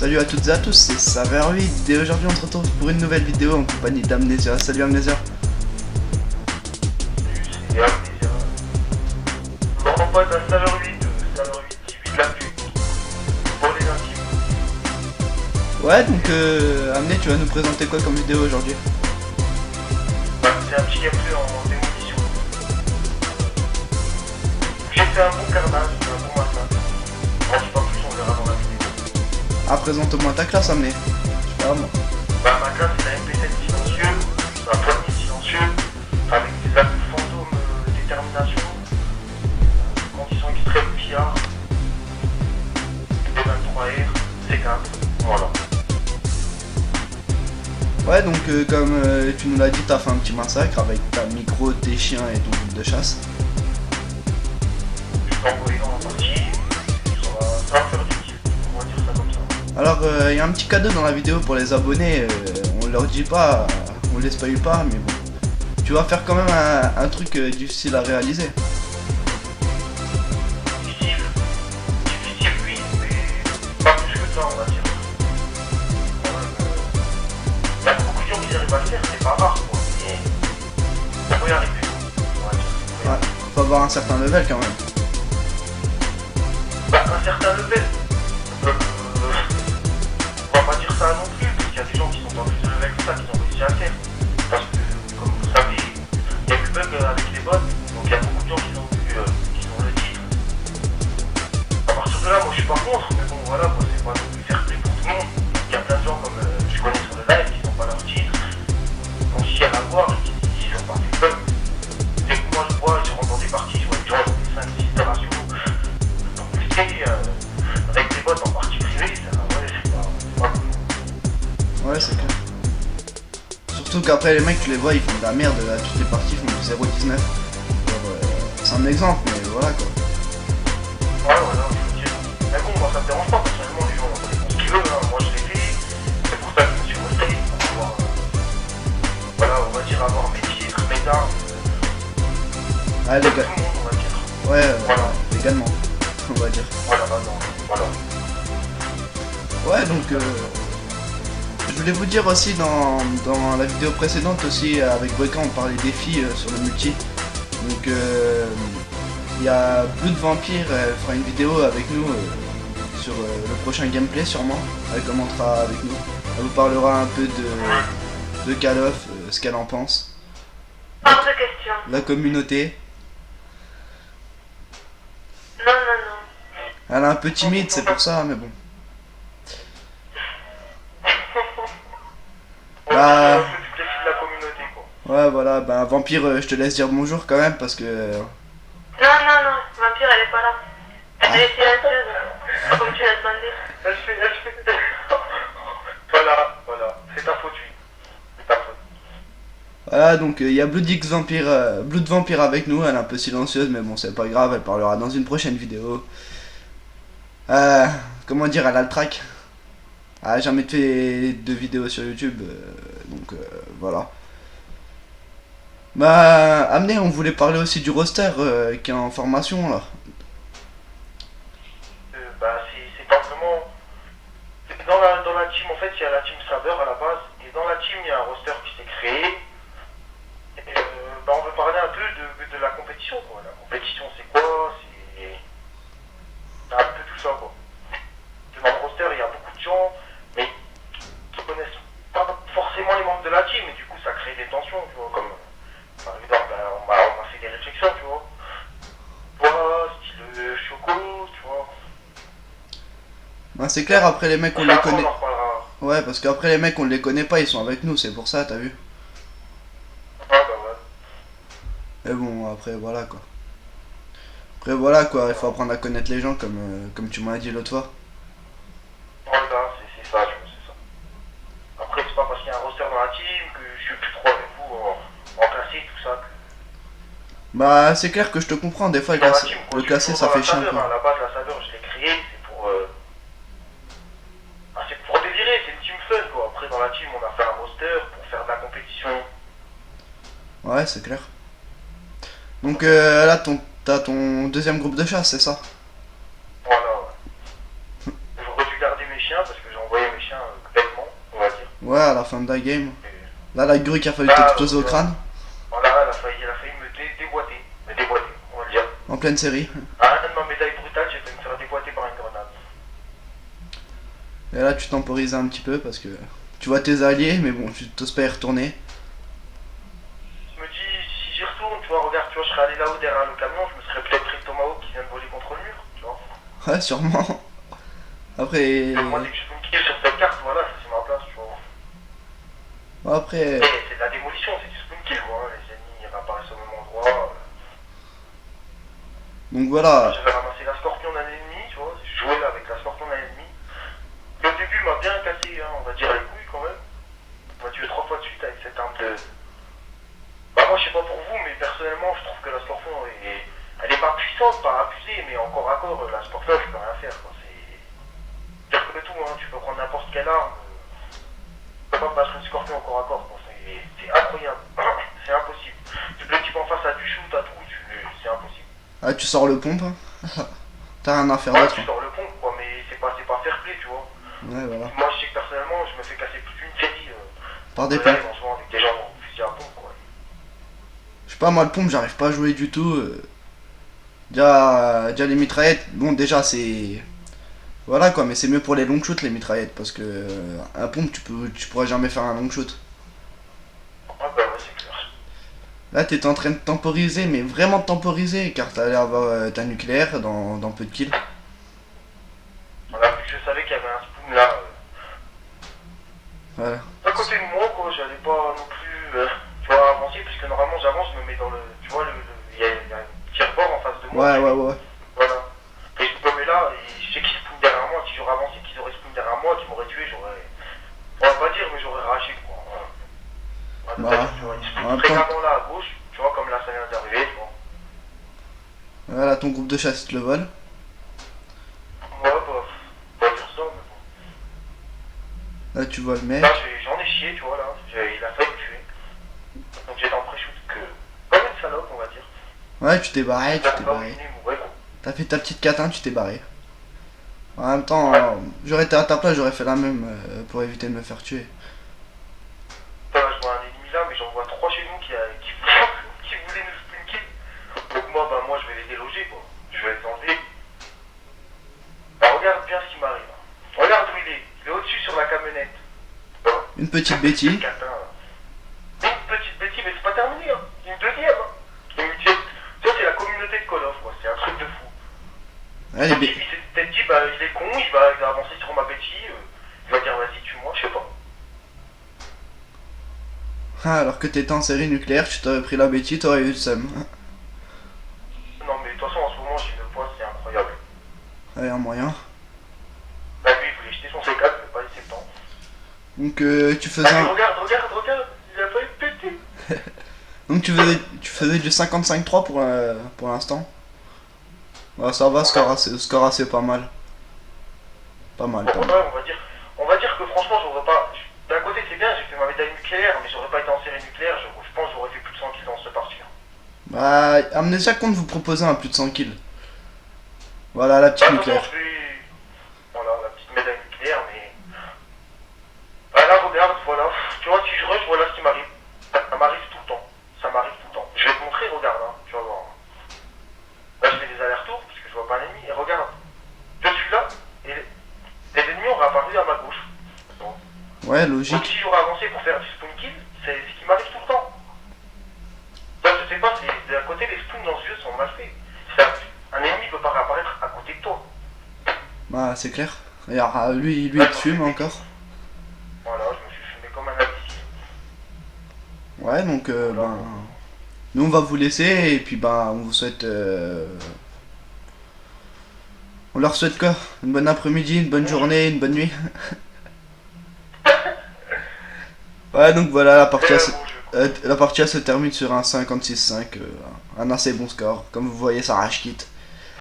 Salut à toutes et à tous, c'est Saver8 et aujourd'hui on se retrouve pour une nouvelle vidéo en compagnie d'Amnesia. Salut Amnesia. Et Amnesia. Non, pas d'un Saver8 qui vit de la pub. Pour les intimes. Ouais, donc Amné, tu vas nous présenter quoi comme vidéo aujourd'hui? Bah, c'est un petit gameplay en démolition. J'ai fait un bon carnage, un bon massacre. On dit pas plus, on verra dans la vidéo. Ah, présente-moi ta classe Amné. Je sais pas moi. Bah, ma classe c'est la MP7 silencieux, un poignet silencieux, avec des atouts fantômes détermination, conditions extrêmes PR, D23R, C4, voilà. Ouais, donc comme tu nous l'as dit, t'as fait un petit massacre avec ta micro, tes chiens et ton groupe de chasse. Je suis envoyé dans la partie, ça va faire du kiff, on va dire ça comme ça. Alors, il y a un petit cadeau dans la vidéo pour les abonnés, on leur dit pas, on les spoil pas, mais bon. Tu vas faire quand même un truc difficile à réaliser. Difficile, oui, mais pas plus que ça, on va dire. Il y a beaucoup de gens qui arrivent à le faire, c'est pas rare, quoi. Mais ça peut y arriver, on va dire. Ouais, faut avoir un certain level quand même. Bah, un certain level. On va pas dire ça non plus, parce qu'il y a des gens qui sont pas plus de level que ça, qui ont réussi à le faire. Parce que, comme vous savez, il y a eu le bug avec les bots, donc il y a beaucoup de gens qui ont vu, qui ont le titre. À partir de là, moi je suis pas contre, mais bon voilà, moi c'est pas non plus faire play pour tout le monde. Il y a plein de gens comme je connais sur le live qui n'ont pas leur titre, qui ont chié à l'avoir et qui ont pas fait le bug. Dès que moi je vois, je rentre dans des parties, je vois des gens avec des 5-6 ratios, donc avec des bots en partie privée, ça, ouais, c'est pas cool. Ouais, c'est clair. Surtout qu'après les mecs, tu les vois, ils font de la merde, là, toutes les parties font du 0,19. C'est un exemple, mais voilà quoi. Ouais, voilà, je veux dire. Mais bon, moi ça me dérange pas, personnellement, les gens font ce qu'ils veulent, hein. Moi je l'ai fait, c'est pour ça que je me suis resté, pour pouvoir, voilà, on va dire avoir mes titres, mes armes, Ah, les tout gars. le monde, on va dire. Ouais, Voilà. légalement, on va dire. Voilà, maintenant, voilà. Ouais, donc je voulais vous dire aussi dans la vidéo précédente aussi avec Boyka on parlait des filles sur le multi. Donc il y a Blood Vampire, elle fera une vidéo avec nous sur le prochain gameplay sûrement. Elle commentera avec nous. Elle vous parlera un peu de Call of, ce qu'elle en pense. Hors de question. La communauté. Non, non, non. Elle est un peu timide, c'est pour ça, mais bon. On Bah. un peu du défi de la communauté, quoi. Ouais, voilà, bah Vampire, je te laisse dire bonjour quand même parce que. Non, non, non. Vampire, elle est pas là. Elle est silencieuse. Comme tu l'as demandé. Elle fait... Voilà, c'est ta faute, oui. C'est ta faute. Voilà, donc il y a Blood Vampire avec nous, elle est un peu silencieuse, mais bon, c'est pas grave, elle parlera dans une prochaine vidéo. Comment dire, elle a le track. Elle a jamais fait de vidéo sur YouTube, donc voilà. Bah, Amné, on voulait parler aussi du roster qui est en formation là. Bah, c'est pas vraiment... Dans la team, en fait, il y a la team Saber à la base, et dans la team, il y a un roster qui s'est créé. Et, bah, on veut parler un peu de la compétition, quoi. La compétition, c'est quoi? C'est un peu tout ça, quoi. Dans le roster, il y a beaucoup de gens, mais qui connaissent pas forcément les membres de la team, et du coup, ça crée des tensions, tu vois, comme... Par exemple, on m'a fait des réflexions, tu vois. Toi, style Choco, tu vois. Bah, c'est clair, après les mecs on les Après, connaît. on en reparlera. Ouais, parce qu'après les mecs on les connaît pas, ils sont avec nous, c'est pour ça, t'as vu. Ouais, bah ouais. Mais bon, après voilà quoi. Après voilà quoi, il faut apprendre à connaître les gens comme tu m'as dit l'autre fois. Voilà, c'est ça, tu vois, c'est ça. Après, c'est pas parce qu'il y a un roster dans la team que je suis plus trop avec vous en classé, tout ça. Bah c'est clair que je te comprends, des fois Dans la classer- team, quoi, le je suis classer toujours ça dans fait la chiant saveur, hein. À quoi. la base, la saveur, je l'ai créée, c'est pour délirer, c'est une team fun, quoi. Après, dans la team, on a fait un roster pour faire de la compétition. Ouais, c'est clair. Donc là t'as ton deuxième groupe de chasse, c'est ça? Voilà, ouais. Je regarder mes chiens parce que j'ai envoyé mes chiens bêtement, on va dire. Ouais, à la fin de la game. Et Là, la grue qui a failli là, t'exploser au crâne. voilà, elle a failli me déboîter, on va dire. En pleine série. À un de ma médaille brutale, j'ai failli me faire déboîter par une grenade. Et là, tu temporises un petit peu parce que tu vois tes alliés, mais bon, tu t'oses pas y retourner. Je me dis, si j'y retourne, tu vois, regarde, tu vois, je serais allé là-haut derrière le camion, je me serais peut-être pris le tomahawk qui vient de voler contre le mur, tu vois. Ouais, sûrement. Après. Moi, dès que je peux me kill sur cette carte, voilà, ça c'est ma place, tu vois. Après. Et c'est de la démolition, c'est du spawn kill, quoi. Hein. Les ennemis réapparaissent au même endroit. Donc voilà. J'avais ramassé la scorpion d'un ennemi, tu vois. Je jouais là avec la scorpion d'un ennemi. Le début m'a bien cassé, hein, on va dire, les couilles quand même. On m'a tué 3 fois de suite avec cette arme de. Bah, moi, je sais pas pour vous, mais personnellement, je trouve que la scorpion est. Elle est pas puissante, pas abusée, mais encore à corps, la scorpion, je peux rien faire, quoi. C'est. Pire que tout, hein. Tu peux prendre n'importe quelle arme. Tu peux pas battre une scorpion encore à corps, quoi. C'est incroyable. C'est impossible. Le type en face a du shoot, à tout, c'est impossible. Ah, tu sors le pompe. T'as rien à faire Ouais, d'autre. tu sors le pont, quoi, mais c'est pas fair play, tu vois. Ouais, voilà. Moi, je sais que personnellement, je me fais casser toute une série Par des de pompes. live en ce moment avec des gens en fusil à pompe, quoi. Je sais pas, moi, le pompe, j'arrive pas à jouer du tout. Déjà les mitraillettes, bon, déjà, c'est. Voilà quoi, mais c'est mieux pour les long shoots, les mitraillettes. Parce que. Un pompe, tu pourras jamais faire un long shoot. Ouais, bah ouais, c'est clair. Là, t'étais en train de temporiser, mais vraiment de temporiser, car t'allais avoir ta nucléaire dans peu de kills. Voilà, vu que je savais qu'il y avait un spoon là, Voilà. à côté de moi, quoi, j'allais pas non plus, tu vois, avancer, parce que normalement, j'avance, je me mets dans le. Tu vois, il y a un petit rebord en face de moi. Ouais. Voilà. Et je me mets là, et je sais qu'ils spawn derrière moi, si j'aurais avancé, qu'ils auraient spawn derrière moi, qu'ils m'auraient tué, j'aurais. On va pas dire, mais j'aurais raché, quoi. Voilà. Bah, Tu vois, ils en spawn même temps- fréquemment là à gauche, tu vois, comme là, ça vient d'arriver, tu vois. Voilà, ton groupe de chasse te le vole. Ouais, bah, pas dire ça, mais bon. Là, tu vois le mec. Là, j'en ai chié, tu vois, là. Il a failli me tuer. Donc j'étais en pré-shoot que. Comme une salope, on va dire. Ouais, tu t'es barré, tu Il a t'es pas barré. ruiné mon vrai coup. T'as fait ta petite catin, tu t'es barré. En même temps, j'aurais été à ta place, j'aurais fait la même pour éviter de me faire tuer. Là, je vois un ennemi là, mais j'en vois 3 chez nous qui voulaient nous spawn kill. Donc moi, bah, moi, je vais les déloger, quoi. Je vais les enlever. Bah, regarde bien ce qui m'arrive. Regarde où il est. Il est au-dessus sur la camionnette. Bon. Une petite bêtise. Catin, là. Une petite bêtise, mais c'est pas terminé, hein. Une deuxième, hein. Et il me dit, ça, c'est la communauté de Call of, quoi. C'est un truc de fou. Ouais, Donc, il s'est peut-être dit, bah, il est con, il va avancer sur ma bêtise. Il va dire, vas-y, tue-moi, je sais pas. Ah, alors que t'étais en série nucléaire, tu t'aurais pris la bêtise, t'aurais eu le seum. Non, mais de toute façon, en ce moment, j'ai une pointe, c'est incroyable. Allez, un moyen. Bah, lui, il voulait jeter son C4, mais pas les 70. Donc tu faisais Ah, un... mais regarde, il a failli péter. Donc tu faisais du 55-3 pour l'instant. Ouais, ça va, score assez pas mal. Pas mal, Bon, pas ouais, mal. on va dire que franchement, j'aurais pas. D'un côté, c'est bien, j'ai fait ma médaille nucléaire, mais j'aurais pas été en série nucléaire, je pense que j'aurais fait plus de 100 kills dans cette partie. Bah, Amnesia compte vous proposer un plus de 100 kills. Voilà la petite Bah, de toute nucléaire. façon, voilà, la petite médaille nucléaire, mais. Ah là, regarde, voilà. Tu vois, si je rush, voilà ce qui m'arrive. Ça m'arrive tout le temps. Ça m'arrive tout le temps. Je vais te montrer, regarde, hein, tu vas voir. Là, je fais des allers-retours, parce que je vois pas un ennemi, et regarde. Je suis là, et les ennemis ont réapparu à ma gauche. Ouais, Donc logique. si j'aurais avancé pour faire du spawn kill, c'est ce qui m'arrive tout le temps. Ça, je sais pas, c'est d'un côté, les spawns dans ce jeu sont mal faits. Un ennemi peut pas réapparaître à côté de toi. Bah, c'est clair. Regarde, lui il te fume encore. Voilà, je me suis fumé comme un imbécile. Ouais, donc ben, nous on va vous laisser et puis ben on vous souhaite, on leur souhaite quoi? Une bonne après-midi, une bonne journée, une bonne nuit. Ouais, donc voilà, la partie se termine sur un 56-5, un assez bon score. Comme vous voyez, ça rage quitte.